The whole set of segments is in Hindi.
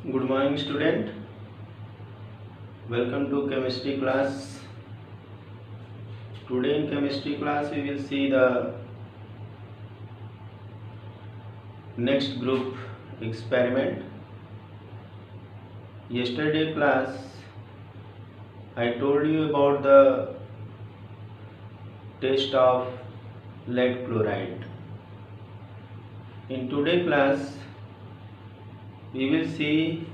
Good morning, student. Welcome to chemistry class. Today in chemistry class we will see the next group experiment. Yesterday class I told you about the test of lead chloride. In today class we will see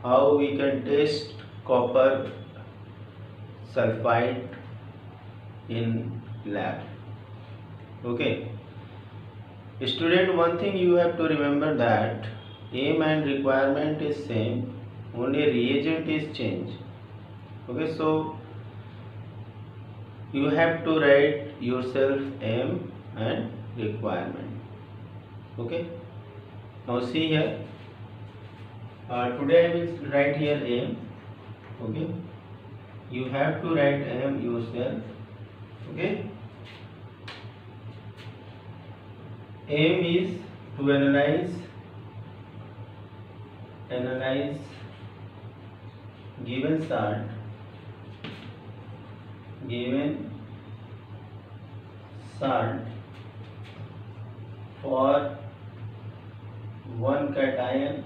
how we can test copper sulfide in lab. Okay, student, one thing you have to remember that aim and requirement is same, only reagent is change. Okay, so you have to write yourself aim and requirement. Okay, now see here, today I will write here aim. Okay, you have to write aim yourself. Okay, aim is to analyze given salt for one cation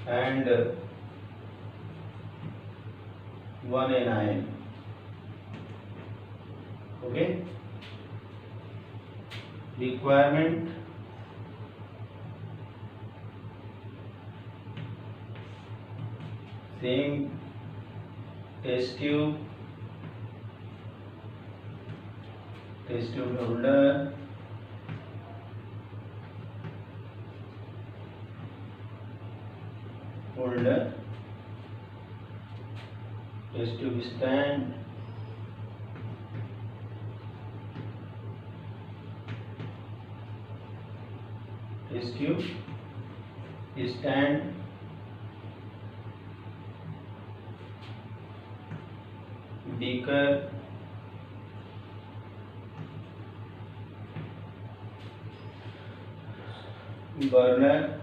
and one anion. Okay, requirement same test tube holder, test tube stand, test tube stand, beaker, burner,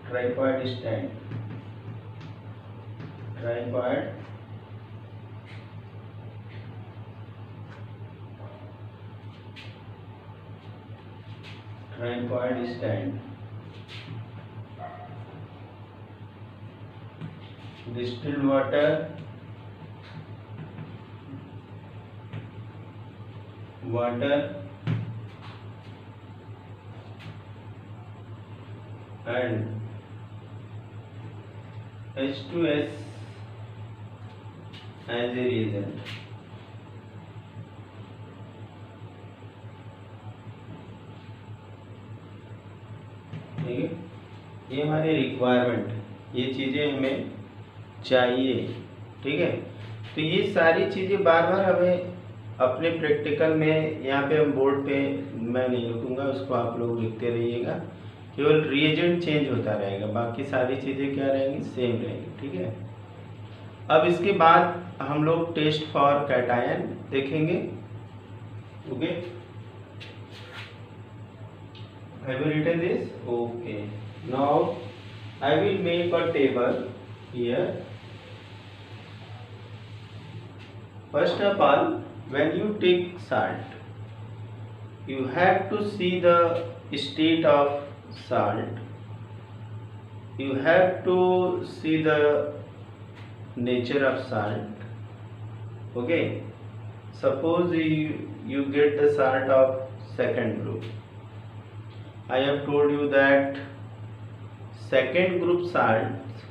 tripod stand, distilled water, and H2S as a reagent. ठीक है, ये हमारे रिक्वायरमेंट, ये चीज़ें हमें चाहिए. ठीक है, तो ये सारी चीज़ें बार बार हमें अपने प्रैक्टिकल में, यहाँ पे हम बोर्ड पे मैं नहीं लिखूँगा, उसको आप लोग लिखते रहिएगा. केवल रिएजेंट चेंज होता रहेगा, बाकी सारी चीज़ें क्या रहेंगी, सेम रहेंगी. ठीक है, अब इसके बाद हम लोग टेस्ट फॉर कैटायन देखेंगे. Okay, have you written this? Okay, now I will make a table here. First of all, when you take salt, you have to see the state of salt. You have to see the nature of salt. Okay, suppose you get the salt of second group. I have told you that second group salts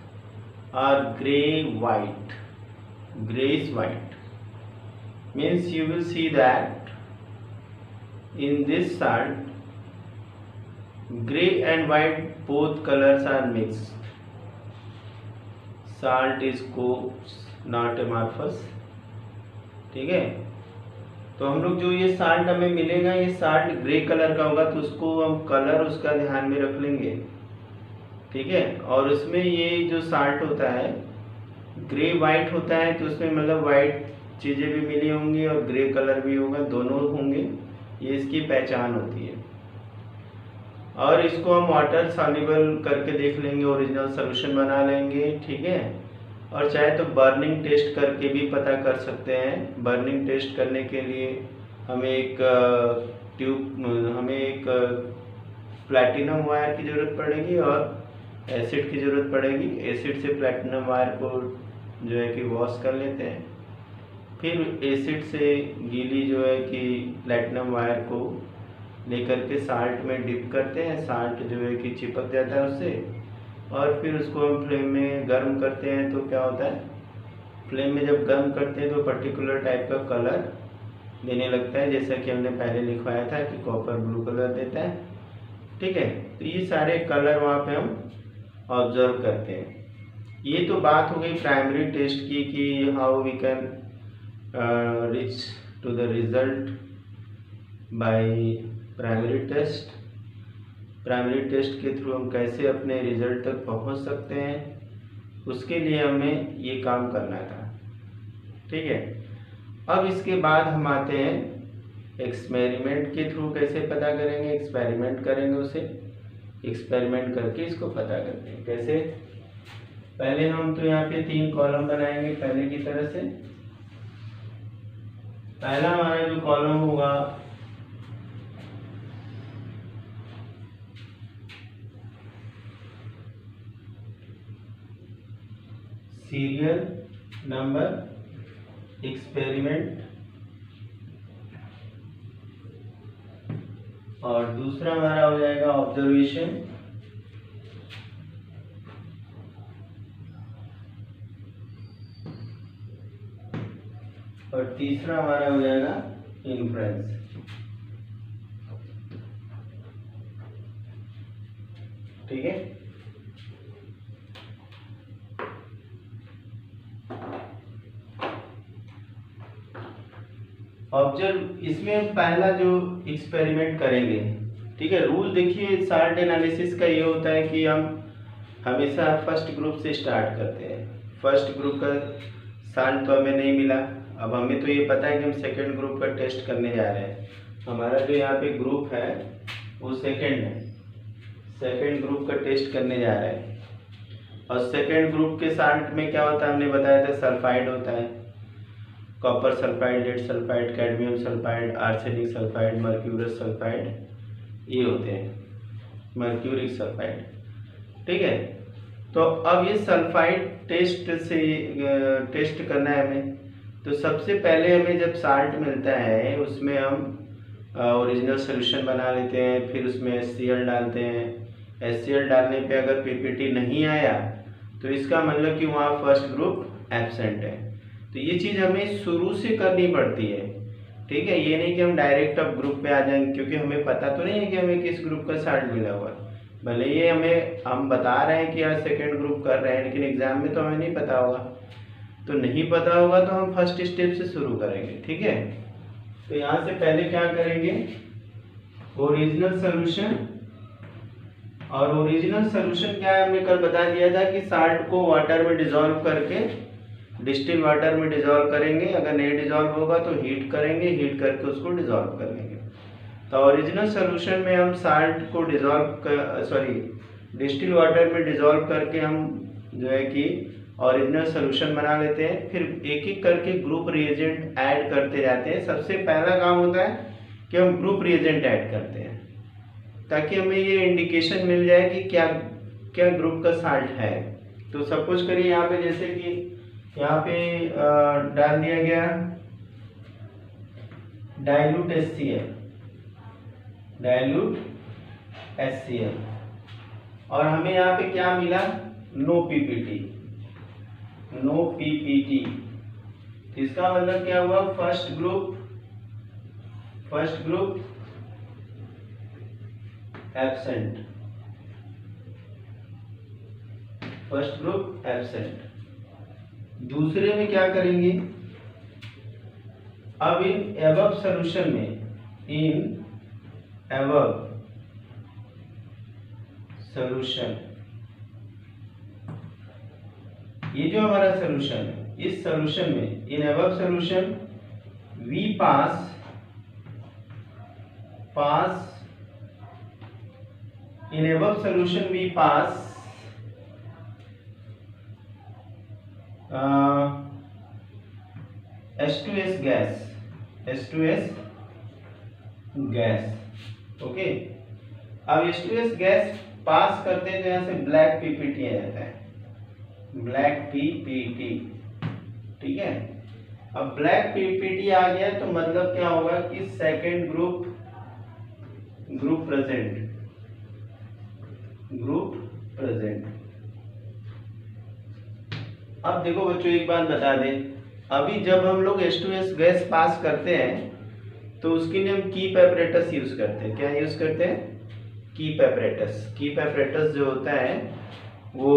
are grayish white. Means you will see that in this salt gray and white both colors are mixed. Salt is coarse, not amorphous. ठीक है, तो हम लोग जो ये साल्ट हमें मिलेगा, ये साल्ट ग्रे कलर का होगा, तो उसको हम कलर उसका ध्यान में रख लेंगे. ठीक है, और उसमें ये जो साल्ट होता है ग्रे वाइट होता है, तो उसमें मतलब वाइट चीज़ें भी मिली होंगी और ग्रे कलर भी होगा, दोनों होंगे. ये इसकी पहचान होती है. और इसको हम वाटर सॉल्युबल करके देख लेंगे, ओरिजिनल सोल्यूशन बना लेंगे, ठीक है। और चाहे तो बर्निंग टेस्ट करके भी पता कर सकते हैं। बर्निंग टेस्ट करने के लिए हमें एक प्लैटिनम वायर की ज़रूरत पड़ेगी और एसिड की ज़रूरत पड़ेगी। एसिड से प्लैटिनम वायर को जो है कि वॉश कर लेते हैं, फिर एसिड से गीली जो है कि प्लैटिनम वायर को लेकर के साल्ट में डिप करते हैं। साल्ट जो है कि चिपक जाता है उससे, और फिर उसको हम फ्लेम में गर्म करते हैं। तो क्या होता है, फ्लेम में जब गर्म करते हैं तो पर्टिकुलर टाइप का कलर देने लगता है, जैसा कि हमने पहले लिखवाया था कि कॉपर ब्लू कलर देता है, ठीक है। तो ये सारे कलर वहाँ पे हम ऑब्जर्व करते हैं। ये तो बात हो गई प्राइमरी टेस्ट की कि how we can reach to the result by primary test. Primary test के थ्रू हम कैसे अपने रिजल्ट तक पहुंच सकते हैं, उसके लिए हमें ये काम करना था, ठीक है। अब इसके बाद हम आते हैं एक्सपेरिमेंट के थ्रू कैसे पता करेंगे। एक्सपेरिमेंट करेंगे, उसे एक्सपेरिमेंट करके इसको पता करते हैं कैसे। पहले हम तो यहाँ पे 3 कॉलम बनाएंगे पहले की तरह से। पहला हमारा जो कॉलम होगा सीरियल नंबर, एक्सपेरिमेंट, और दूसरा हमारा हो जाएगा ऑब्जर्वेशन, और तीसरा हमारा हो जाएगा इन्फ्रेंस, ठीक है। ऑब्जर्व, इसमें हम पहला जो एक्सपेरिमेंट करेंगे, ठीक है। रूल देखिए साल्ट एनालिसिस का ये होता है कि हम हमेशा फर्स्ट ग्रुप से स्टार्ट करते हैं। फर्स्ट ग्रुप का साल्ट तो हमें नहीं मिला, अब हमें तो ये पता है कि हम सेकेंड ग्रुप का टेस्ट करने जा रहे हैं। हमारा जो यहाँ पे ग्रुप है वो सेकेंड है, सेकेंड ग्रुप का टेस्ट करने जा रहे हैं। और सेकेंड ग्रुप के साल्ट में क्या होता है, हमने बताया था सल्फाइड होता है, copper sulphide, lead sulphide, cadmium sulphide, arsenic sulphide, mercurous sulphide, ये होते हैं, मर्क्यूरिक सल्फाइड, ठीक है। तो अब ये सल्फाइड टेस्ट करना है हमें। तो सबसे पहले हमें जब साल्ट मिलता है उसमें हम ओरिजिनल सोल्यूशन बना लेते हैं, फिर उसमें HCl डालते हैं। HCl डालने पे अगर PPT नहीं आया तो इसका मतलब कि वहाँ फर्स्ट ग्रुप एब्सेंट है। तो ये चीज़ हमें शुरू से करनी पड़ती है, ठीक है। ये नहीं कि हम डायरेक्ट अब ग्रुप पे आ जाएंगे, क्योंकि हमें पता तो नहीं है कि हमें किस ग्रुप का साल्ट मिला हुआ है। भले ये हम बता रहे हैं कि यार सेकेंड ग्रुप कर रहे हैं, लेकिन एग्जाम में तो हमें नहीं पता होगा। तो नहीं पता होगा तो हम फर्स्ट स्टेप से शुरू करेंगे, ठीक है। तो यहाँ से पहले क्या करेंगे, ओरिजिनल सोल्यूशन। और ओरिजिनल सोल्यूशन क्या है, हमने कल बता दिया था कि साल्ट को वाटर में डिजोल्व करके, डिस्टिल वाटर में डिजोल्व करेंगे। अगर नहीं डिजोल्व होगा तो हीट करेंगे, हीट करके उसको डिजोल्व कर लेंगे। तो ओरिजिनल सोल्यूशन में हम साल्ट को डिस्टिल वाटर में डिजोल्व करके हम जो है कि ओरिजिनल सोल्यूशन बना लेते हैं। फिर एक एक करके ग्रुप रिएजेंट ऐड करते जाते हैं। सबसे पहला काम होता है कि हम ग्रुप रिएजेंट ऐड करते हैं, ताकि हमें ये इंडिकेशन मिल जाए कि क्या क्या ग्रुप का साल्ट है। तो सपोज करिए यहाँ पे, जैसे कि यहाँ पे डाल दिया गया डाइल्यूट HCl, और हमें यहाँ पे क्या मिला, नो PPT। इसका मतलब क्या हुआ, first group absent, first group absent. दूसरे में क्या करेंगे, अब इन एबव सॉल्यूशन में, ये जो हमारा सॉल्यूशन है, इस सॉल्यूशन में, in above solution we pass In above solution we pass H2S gas, H2S gas. Okay, अब H2S गैस पास करते हैं तो यहाँ से ब्लैक पीपीटी आ जाता है, ब्लैक पीपीटी। ठीक है, अब ब्लैक पीपीटी आ गया तो मतलब क्या होगा कि सेकेंड ग्रुप प्रेजेंट। अब देखो बच्चों एक बात बता दें, अभी जब हम लोग H2S गैस पास करते हैं तो उसके लिए हम कीप एपरेटस यूज करते हैं। क्या यूज करते हैं? Keep apparatus. कीप एपरेटस जो होता है वो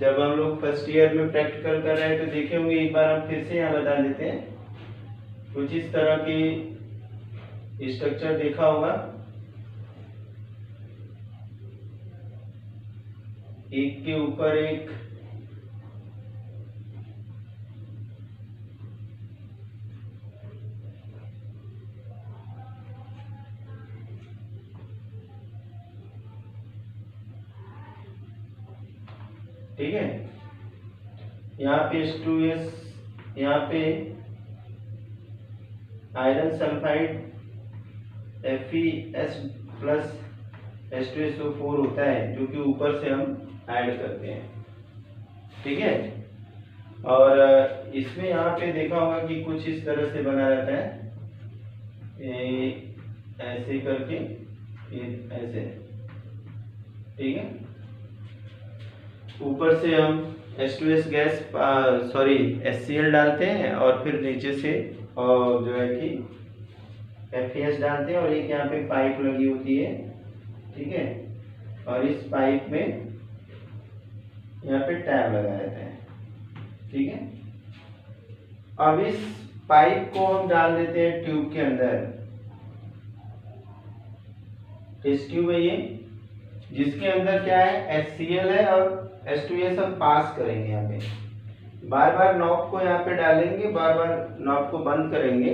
जब हम लोग फर्स्ट ईयर में प्रैक्टिकल कर रहे हैं तो देखे होंगे, एक बार हम फिर से यहाँ बता देते हैं। कुछ इस तरह की स्ट्रक्चर देखा होगा, एक के ऊपर एक ठीक है, यहाँ पे H2S, यहाँ पे iron sulphide FeS plus H2SO4 होता है जो कि ऊपर से हम ऐड करते हैं। ठीक है, और इसमें यहाँ पे देखा होगा कि कुछ इस तरह से बना रहता है, ऐसे करके ऐसे। ठीक है, ऊपर से हम H2S गैस HCl डालते हैं और फिर नीचे से और जो है कि FeS डालते हैं और एक यहाँ पे पाइप लगी होती है। ठीक है, और इस पाइप में यहाँ पे टैब लगा रहता है। ठीक है, अब इस पाइप को हम डाल देते हैं ट्यूब के अंदर। टेस्ट ट्यूब है ये, जिसके अंदर क्या है HCl है और H2S हम पास करेंगे। यहाँ पे बार बार नॉब को यहाँ पे डालेंगे, बार बार नॉब को बंद करेंगे।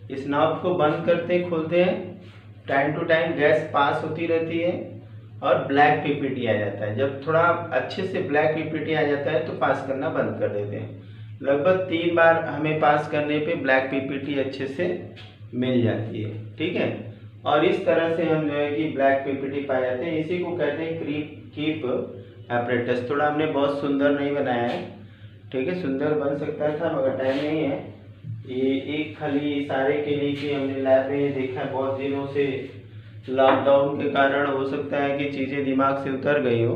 इस नॉब को बंद करते खोलते हैं, time to time gas pass होती रहती है और ब्लैक पीपीटी आ जाता है। जब थोड़ा अच्छे से ब्लैक पीपीटी आ जाता है तो पास करना बंद कर देते हैं। लगभग 3 बार हमें पास करने पे ब्लैक पीपीटी अच्छे से मिल जाती है। ठीक है, और इस तरह से हम जो है कि ब्लैक पीपीटी पाए जाते हैं। इसी को कहते हैं कीप एपरेटस। थोड़ा हमने बहुत सुंदर नहीं बनाया है, ठीक है, सुंदर बन सकता था मगर टाइम नहीं है। ये एक खाली इशारे के लिए कि हमने लैब में देखा बहुत दिनों से, लॉकडाउन के कारण हो सकता है कि चीज़ें दिमाग से उतर गई हो,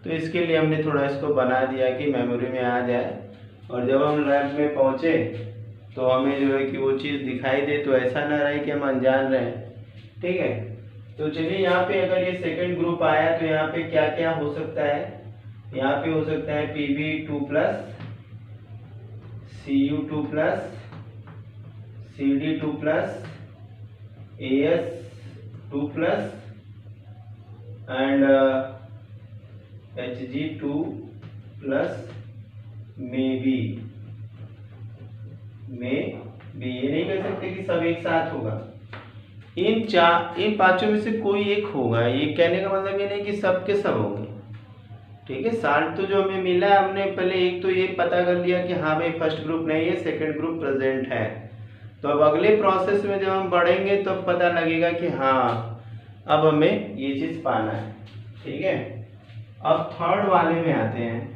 तो इसके लिए हमने थोड़ा इसको बना दिया कि मेमोरी में आ जाए और जब हम लैब में पहुँचे तो हमें जो है कि वो चीज़ दिखाई दे, तो ऐसा ना रहे कि हम अनजान रहें। ठीक है, तो चलिए यहाँ पे अगर ये सेकंड ग्रुप आया तो यहाँ पे क्या क्या हो सकता है। यहाँ पे हो सकता है Pb2 plus, Cu2 plus, Cd2 plus, As2 plus and Hg2 plus may be. ये नहीं कह सकते कि सब एक साथ होगा, इन पांचों में से कोई एक होगा। ये कहने का मतलब ये नहीं कि सब के सब होंगे। ठीक है, साल्ट तो जो हमें मिला है, हमने पहले एक तो ये पता कर लिया कि हाँ भाई फर्स्ट ग्रुप नहीं है, सेकंड ग्रुप प्रेजेंट है। तो अब अगले प्रोसेस में जब हम बढ़ेंगे तो पता लगेगा कि हाँ अब हमें ये चीज पाना है। ठीक है, अब थर्ड वाले में आते हैं।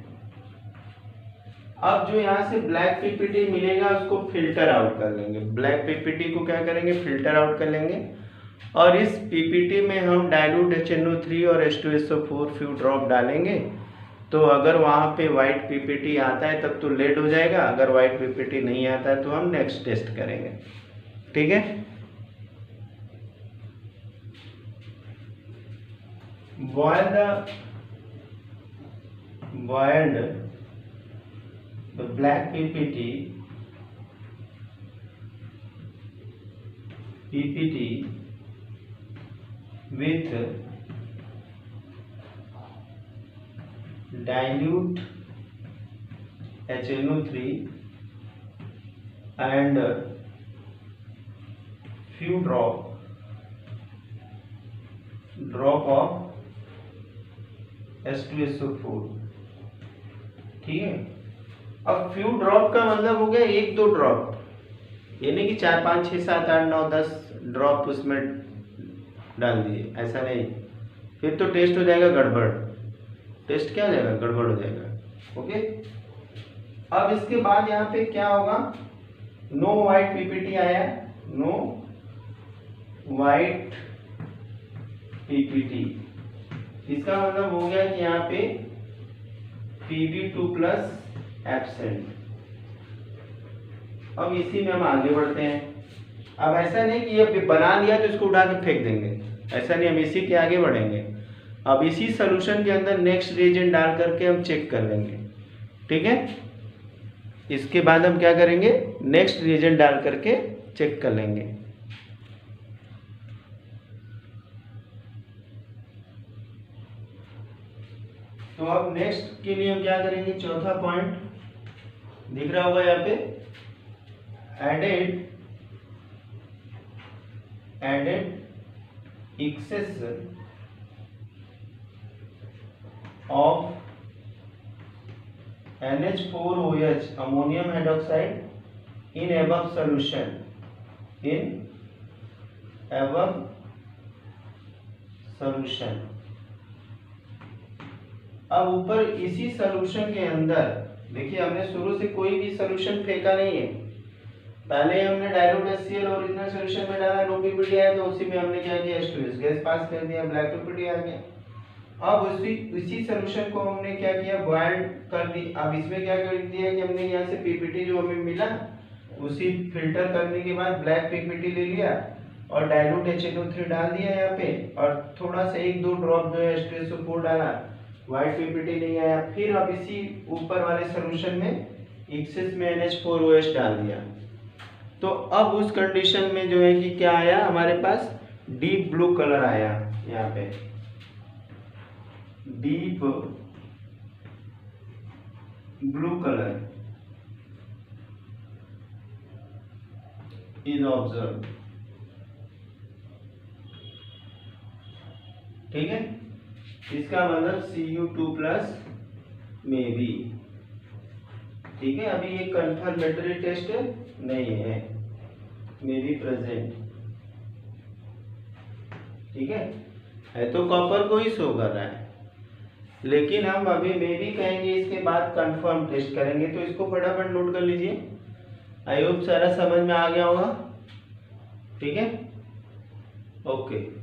अब जो यहाँ से ब्लैक पीपीटी मिलेगा उसको फिल्टर आउट कर लेंगे। ब्लैक पीपीटी को क्या करेंगे, फिल्टर आउट कर लेंगे और इस पीपीटी में हम डाइल्यूट HNO3 और H2SO4 फ्यू ड्रॉप डालेंगे। तो अगर वहाँ पे वाइट पीपीटी आता है तब तो लेट हो जाएगा, अगर वाइट पीपीटी नहीं आता है तो हम नेक्स्ट टेस्ट करेंगे। ठीक है, boiled the black PPT with dilute HNO3 and few drop of H2SO4, ठीक है। अब फ्यू ड्रॉप का मतलब हो गया एक दो ड्रॉप, ये नहीं कि 4 5 6 7 8 9 10 ड्रॉप उसमें डाल दिए, ऐसा नहीं, फिर तो टेस्ट हो जाएगा गड़बड़। टेस्ट क्या हो जाएगा? गड़बड़ हो जाएगा। ओके, अब इसके बाद यहाँ पे क्या होगा? नो वाइट पीपीटी आया, नो वाइट पीपीटी, इसका मतलब हो गया कि यहाँ पे Pb2 प्लस एब्सेंट। अब इसी में हम आगे बढ़ते हैं। अब ऐसा नहीं कि ये बना लिया तो इसको उड़ा के फेंक देंगे, ऐसा नहीं, हम इसी के आगे बढ़ेंगे। अब इसी सोल्यूशन के अंदर नेक्स्ट रिएजेंट डाल करके हम चेक कर लेंगे, ठीक है। इसके बाद हम क्या करेंगे? नेक्स्ट रिएजेंट डाल करके चेक कर लेंगे। तो अब नेक्स्ट के लिए हम क्या करेंगे? चौथा पॉइंट दिख रहा होगा यहाँ पे, added excess of NH4OH ammonium hydroxide in above solution, अब ऊपर इसी सोल्यूशन के अंदर देखिए, हमने शुरू से कोई भी सोल्यूशन फेंका नहीं है। पहले हमने डाइल्यूट HCl ओरिजिनल सोल्यूशन में डाला, नो पीपीटी आया तो उसी में हमने क्या किया? H2S गैस पास कर दिया, ब्लैक पीपीटी आ गया। अब उसी सोल्यूशन को हमने क्या किया? बॉइल्ड कर दी। अब इसमें क्या कर दिया कि हमने यहाँ से पीपीटी जो हमें मिला उसी फिल्टर करने के बाद ब्लैक पीपीटी ले लिया और डाइल्यूट HNO3 डाल दिया यहाँ पे, और थोड़ा सा 1-2 ड्रॉप जो है H2SO4 डाला, व्हाइट पीपीटी नहीं आया। फिर अब इसी ऊपर वाले सोल्यूशन में एक्सेस में NH4OH डाल दिया। तो अब उस कंडीशन में जो है कि क्या आया हमारे पास? डीप ब्लू कलर आया, यहाँ पे deep blue colour is observe, ठीक है। इसका मतलब Cu2 प्लस में भी, ठीक है। अभी ये कंफर्मेटरी टेस्ट नहीं है, मे बी प्रेजेंट, ठीक है तो कॉपर को ही शो कर रहा है, लेकिन हम अभी मे बी कहेंगे, इसके बाद कंफर्म टेस्ट करेंगे। तो इसको फटाफट नोट कर लीजिए। आई होप सारा समझ में आ गया होगा, ठीक है। ओके,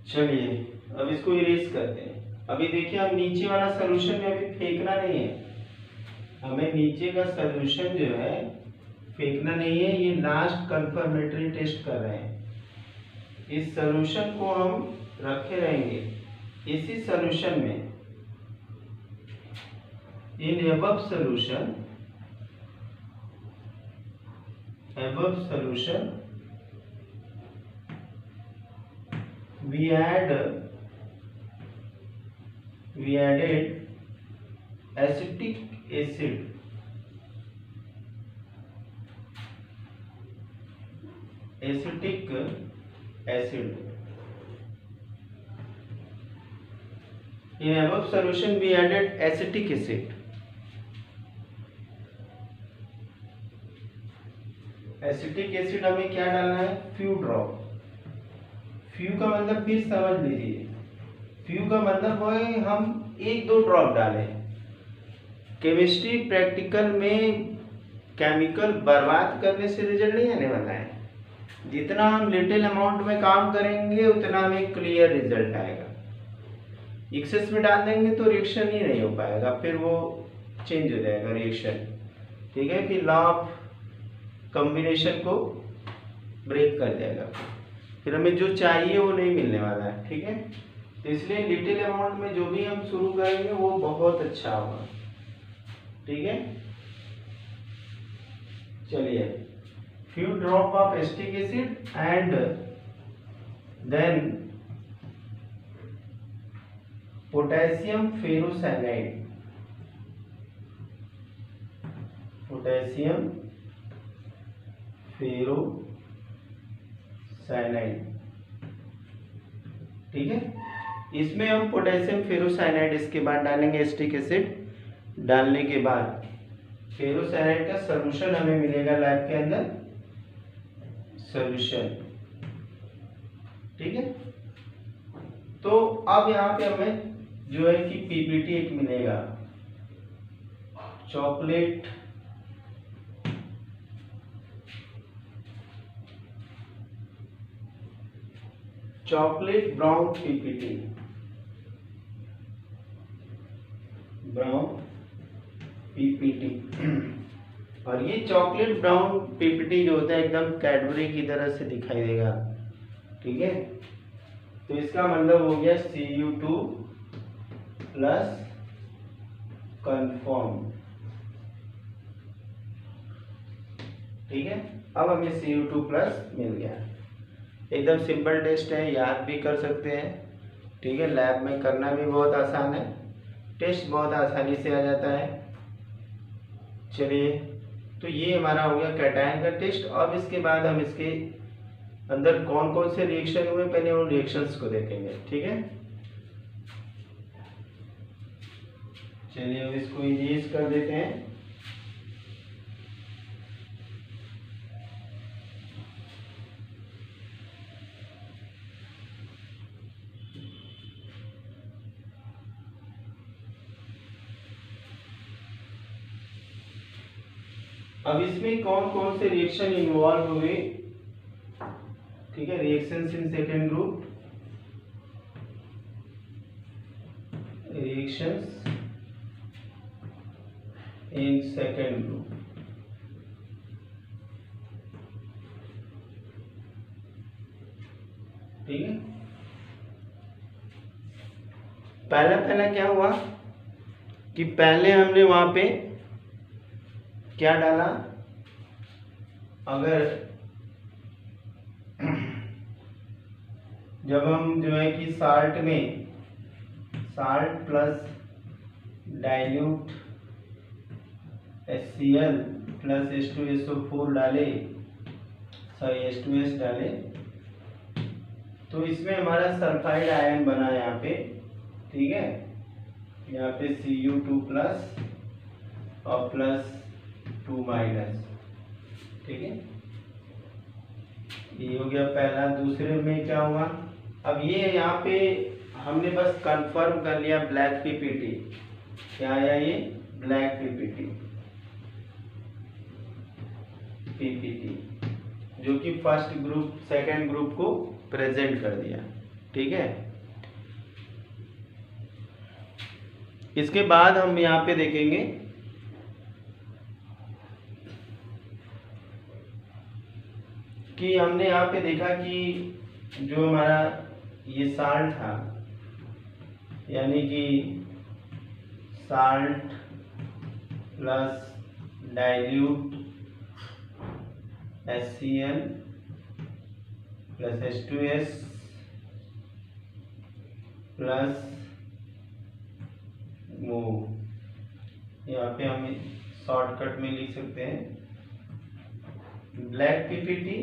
चलिए अब इसको इरेज करते हैं। अभी देखिए, हम नीचे वाला सोल्यूशन में अभी फेंकना नहीं है, हमें नीचे का सोल्यूशन जो है फेंकना नहीं है। ये लास्ट कंफर्मेटरी टेस्ट कर रहे हैं। इस सोल्यूशन को हम रखे रहेंगे इसी सोल्यूशन में, इन above solution we added acetic acid, in above solution we added acetic acid। Acetic acid हमें क्या डालना है? Few drop. फ्यू का मतलब फिर समझ लीजिए, फ्यू का मतलब है हम 1-2 ड्रॉप डालें। केमिस्ट्री प्रैक्टिकल में केमिकल बर्बाद करने से रिजल्ट नहीं आने वाला है। जितना हम लिटिल अमाउंट में काम करेंगे उतना हमें क्लियर रिजल्ट आएगा। एक्सेस में डाल देंगे तो रिएक्शन ही नहीं हो पाएगा, फिर वो चेंज हो जाएगा रिएक्शन, ठीक है। फिर लॉ ऑफ कॉम्बिनेशन को ब्रेक कर जाएगा, फिर हमें जो चाहिए वो नहीं मिलने वाला है, ठीक है। तो इसलिए लिटिल अमाउंट में जो भी हम शुरू करेंगे वो बहुत अच्छा होगा, ठीक है। चलिए, few drop of acetic acid and then potassium ferrocyanide, potassium ferrocyanide, ठीक है। इसमें हम पोटेशियम फेरोसाइनाइड इसके बाद डालेंगे, एसिटिक एसिड डालने के बाद फेरोसाइनाइड का सॉल्यूशन हमें मिलेगा लैब के अंदर, सॉल्यूशन, ठीक है। तो अब यहाँ पे हमें जो है कि पीपीटी एक मिलेगा, chocolate brown PPT, brown PPT. और ये चॉकलेट ब्राउन पीपीटी जो होता है एकदम कैडबरी की तरह से दिखाई देगा, ठीक है। तो इसका मतलब हो गया Cu2 प्लस कन्फर्म, ठीक है। अब हमें Cu2 प्लस मिल गया। एकदम सिंपल टेस्ट है, याद भी कर सकते हैं, ठीक है। लैब में करना भी बहुत आसान है, टेस्ट बहुत आसानी से आ जाता है। चलिए, तो ये हमारा हो गया कैटायन का टेस्ट। अब इसके बाद हम इसके अंदर कौन कौन से रिएक्शन हुए पहले उन रिएक्शंस को देखेंगे, ठीक है। चलिए अब इसको इरेज कर देते हैं। अब इसमें कौन कौन से रिएक्शन इन्वॉल्व हुए, ठीक है। Reactions in second group, reactions in second group, ठीक है। पहला क्या हुआ कि पहले हमने वहां पे क्या डाला, अगर जब हम जो है कि साल्ट में salt plus dilute HCl plus H2SO4 डाले, सॉरी H2S डाले, तो इसमें हमारा सल्फाइड आयन बना यहाँ पे, ठीक है। यहाँ पे Cu2 प्लस और प्लस 2 माइनस, ठीक है। ये हो गया पहला। दूसरे में क्या हुआ, अब ये यहाँ पे हमने बस कंफर्म कर लिया ब्लैक पीपीटी, क्या आया ये ब्लैक पीपीटी, जो कि फर्स्ट ग्रुप सेकंड ग्रुप को प्रेजेंट कर दिया, ठीक है। इसके बाद हम यहाँ पे देखेंगे कि हमने यहाँ पे देखा कि जो हमारा ये साल्ट था, यानी कि salt plus dilute HCl plus H2S plus वो, यहाँ पे हम शॉर्टकट में लिख सकते हैं black PPT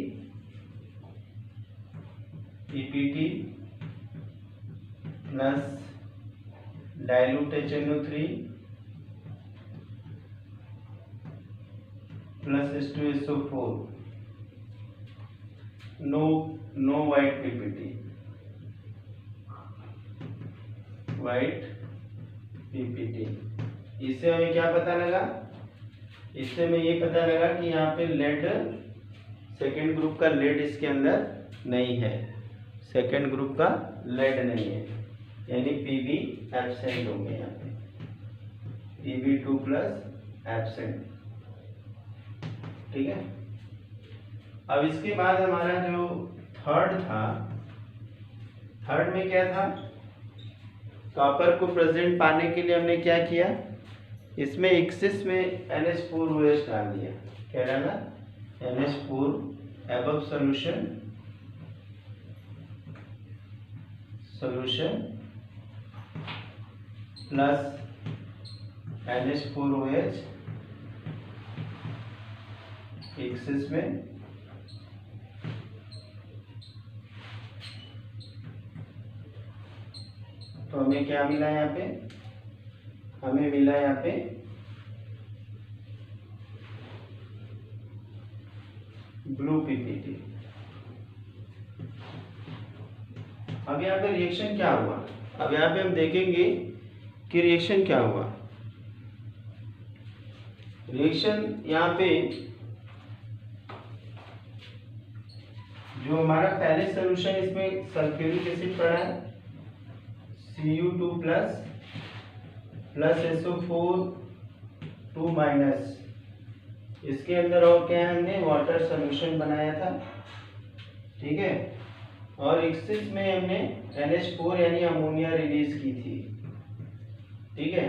plus dilute HNO3 plus H2SO4, no white PPT, इससे हमें क्या पता लगा, इससे हमें ये पता लगा कि यहाँ पे लेड, सेकेंड ग्रुप का लेड इसके अंदर नहीं है, सेकेंड ग्रुप का लेड नहीं है, यानी Pb एब्सेंट हो गया, यहाँ पे Pb2 प्लस एब्सेंट, ठीक है। अब इसके बाद हमारा जो थर्ड था, थर्ड में क्या था, कॉपर को प्रेजेंट पाने के लिए हमने क्या किया, इसमें एक्सिस में NH4OH डाल दिया, क्या डाला NH4 above solution plus NH4OH axis में, तो हमें क्या मिला यहाँ पे, हमें मिला यहाँ पे ब्लू PPT। अब यहाँ पे रिएक्शन क्या हुआ, अब यहाँ पे हम देखेंगे कि रिएक्शन क्या हुआ। रिएक्शन यहाँ पे जो हमारा पहले सोल्यूशन, इसमें सल्फ्यूरिक एसिड पड़ा है Cu2 प्लस SO4 2 माइनस, इसके अंदर और क्या है, हमने वाटर सोल्यूशन बनाया था, ठीक है, और एक्सिस में हमने NH4 यानी अमोनिया रिलीज की थी, ठीक है।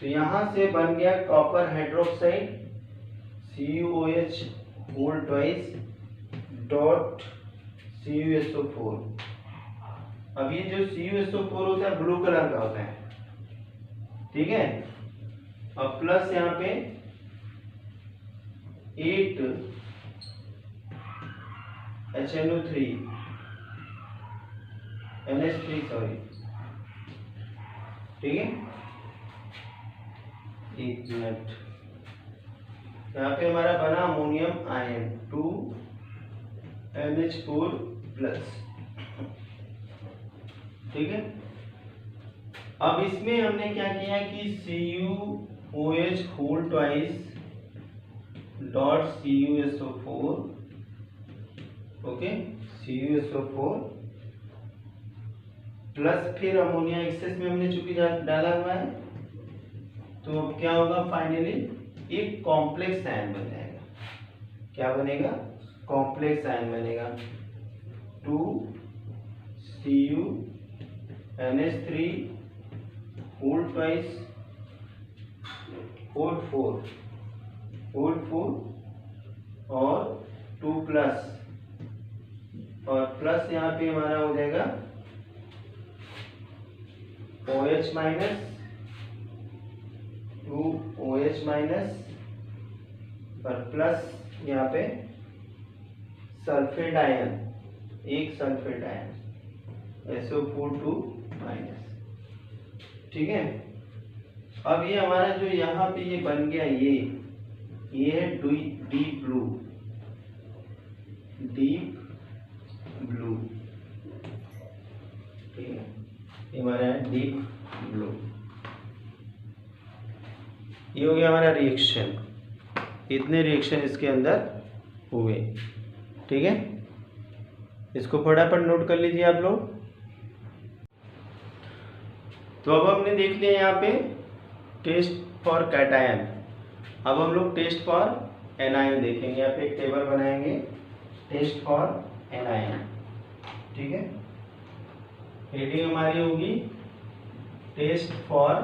तो यहाँ से बन गया copper hydroxide CuOH whole twice dot CuSO4। अब ये जो CuSO4 होता है ब्लू कलर का होता है, ठीक है, और प्लस यहाँ पे 8 HNO3 NH3 सॉरी, ठीक है। एक मिनट, यहाँ पे हमारा बना अमोनियम आयन 2 NH4 प्लस, ठीक है। अब इसमें हमने क्या किया कि CuOH whole twice dot CuSO4, okay, CuSO4 plus फिर अमोनिया एक्सेस में हमने चूंकि डाला हुआ है, तो अब क्या होगा, फाइनली एक कॉम्प्लेक्स आयन बन जाएगा। क्या बनेगा, कॉम्प्लेक्स आयन बनेगा 2 Cu NH3 whole twice whole 4 और 2 प्लस, और प्लस यहाँ पे हमारा हो जाएगा OH माइनस 2OH माइनस, और प्लस यहाँ पे सल्फेट आयन, एक सल्फेट आयन SO4 2 माइनस, ठीक है। अब ये हमारा जो यहाँ पे ये बन गया, ये है डीप ब्लू, ठीक है, ये हमारा है डीप ब्लू। ये हो गया हमारा रिएक्शन, इतने रिएक्शन इसके अंदर हुए, ठीक है। इसको फटाफट नोट कर लीजिए आप लोग। तो अब हमने देख लिया यहाँ पे टेस्ट फॉर कैटायन, अब हम लोग टेस्ट फॉर एनायन देखेंगे। यहाँ पे एक टेबल बनाएंगे, टेस्ट फॉर एनायन, ठीक है। हेडिंग हमारी होगी टेस्ट फॉर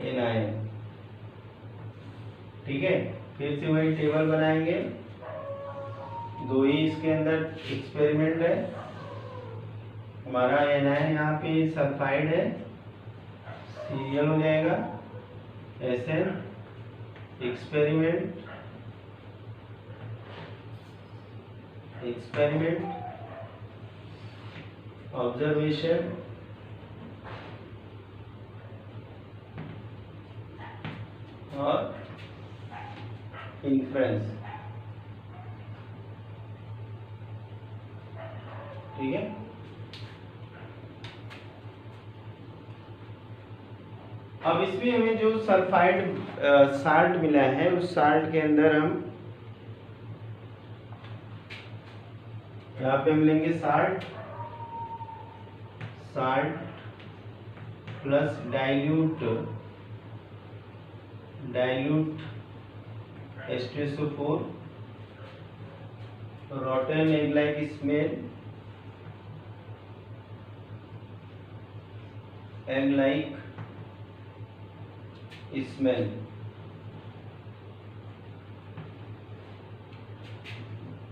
एनायन, ठीक है। फिर से वही टेबल बनाएंगे, दो ही इसके अंदर एक्सपेरिमेंट है। हमारा एनायन यहाँ पे सल्फाइड है, सीरियल हो जाएगा SN, एक्सपेरिमेंट ऑब्जर्वेशन और इन्फ्रेंस, ठीक है। अब इसमें हमें जो सल्फाइड साल्ट मिला है, उस साल्ट के अंदर हम यहाँ पे हम लेंगे salt plus dilute H2SO4, rotten egg like smell and like smell,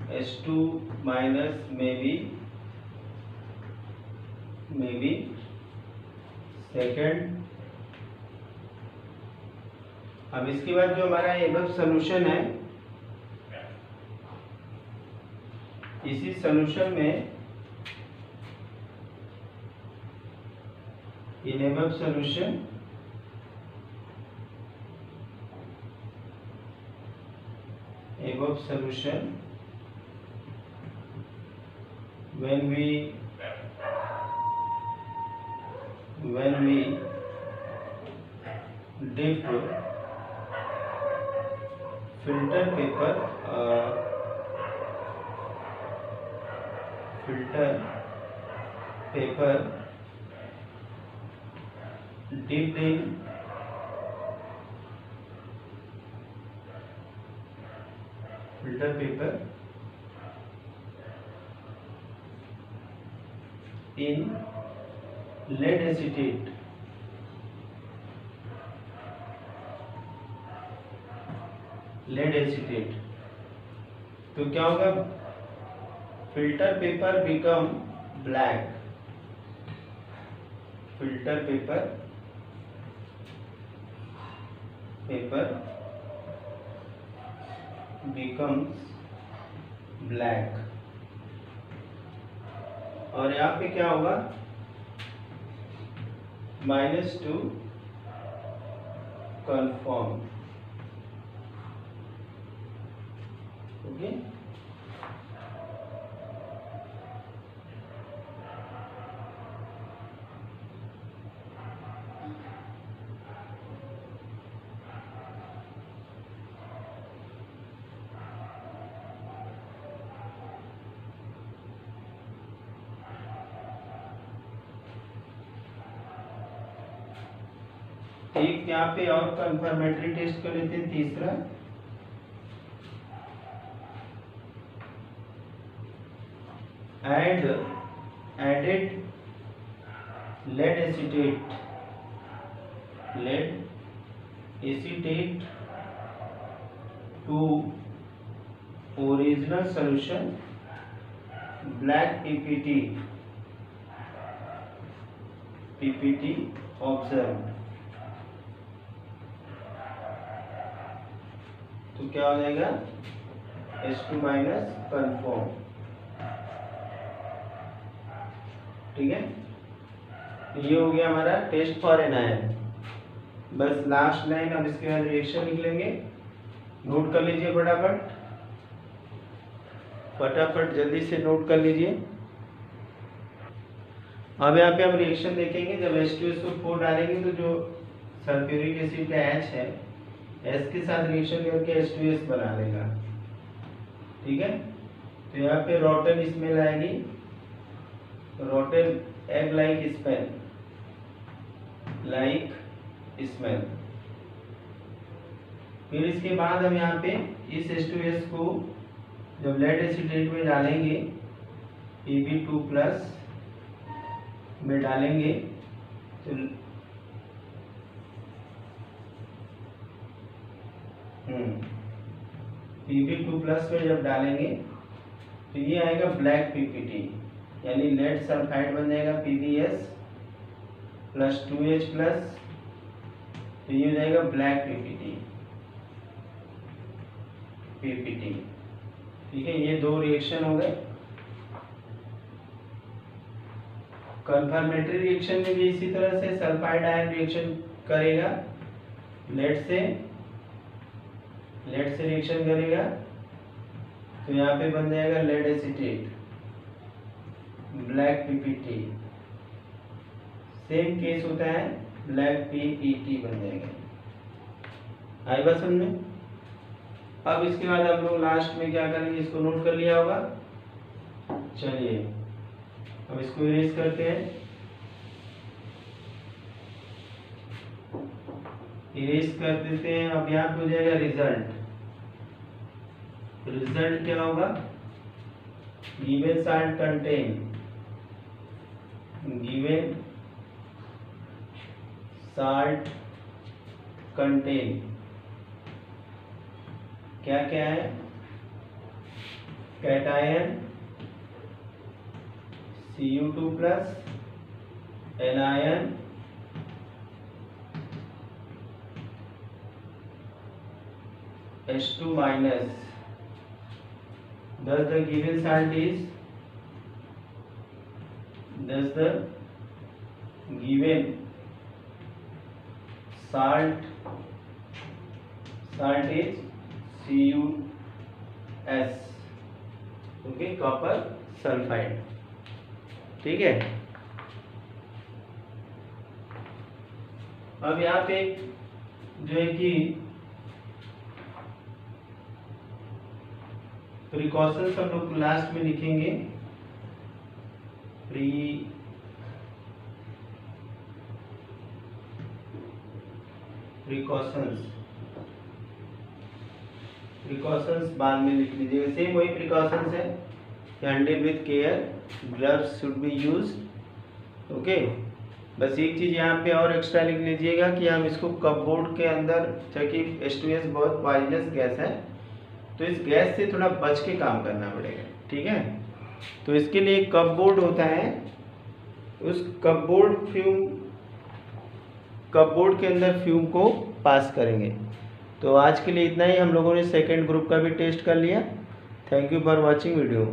H2 minus maybe second. अब इसके बाद जो हमारा एबव सॉल्यूशन है, इसी सॉल्यूशन में in above solution when we dip filter paper dipped in filter paper in lead acetate, तो क्या होगा, filter paper become black, filter paper becomes black। और यहाँ पे क्या होगा, -2 कन्फर्म। ओके, एक यहाँ पे और कंफर्मेटरी टेस्ट कर लेते हैं, तीसरा। added lead acetate to original solution black PPT observed, तो क्या हो जाएगा, H2 माइनस कन्फर्म। ठीक है, ये हो गया हमारा टेस्ट फॉर एनायन। बस लास्ट लाइन, अब इसके बाद रिएक्शन लिख लेंगे। नोट कर लीजिए फटाफट जल्दी से नोट कर लीजिए। अब यहाँ पे हम रिएक्शन देखेंगे। जब H2SO4 डालेंगे तो जो सल्फ्यूरिक एसिड का H है, H के साथ रिएक्शन करके H2S बना लेगा। ठीक है, तो यहाँ पे रॉटन स्मेल आएगी, रोटेन एग लाइक स्मेल। फिर इसके बाद हम यहाँ पे इस H2S को जब लेड एसिटेट में डालेंगे, Pb2+ में डालेंगे, तो Pb2+ में जब डालेंगे तो ये आएगा ब्लैक PPT, यानी लेड सल्फाइड बन जाएगा PbS + 2H+, तो ये हो जाएगा ब्लैक PPT। ठीक है, ये दो रिएक्शन हो गए। कंफर्मेटरी रिएक्शन में भी इसी तरह से सल्फाइड आयन रिएक्शन करेगा, लेड से रिएक्शन करेगा, तो यहाँ पे बन जाएगा lead acetate black PPT। Same case होता है, ब्लैक PPT बन जाएगा। आई बात समझ में? अब इसके बाद हम लोग लास्ट में क्या करेंगे, इसको नोट कर लिया होगा। चलिए अब इसको इरेज करते हैं। इरेज कर देते हैं। अब यहाँ पे हो जाएगा रिजल्ट क्या होगा, गिवन साल्ट कंटेन क्या क्या है, cation Cu2+, anion H2 minus, thus the given salt is, thus the given salt is CuS, okay, copper sulphide. ठीक है, अब यहाँ पे जो है कि प्रिकॉशंस हम लोग लास्ट में लिखेंगे, प्रिकॉशंस बाद में लिख लीजिएगा। सेम वही प्रिकॉशंस है, handle with care, gloves should be used, okay. बस एक चीज़ यहाँ पे और एक्स्ट्रा लिख लीजिएगा कि हम इसको कपबोर्ड के अंदर, क्योंकि H2S बहुत पॉइजनस गैस है, तो इस गैस से थोड़ा बच के काम करना पड़ेगा। ठीक है, तो इसके लिए एक कपबोर्ड होता है, उस कपबोर्ड के अंदर फ्यूम को पास करेंगे। तो आज के लिए इतना ही। हम लोगों ने सेकेंड ग्रुप का भी टेस्ट कर लिया। Thank you for watching video.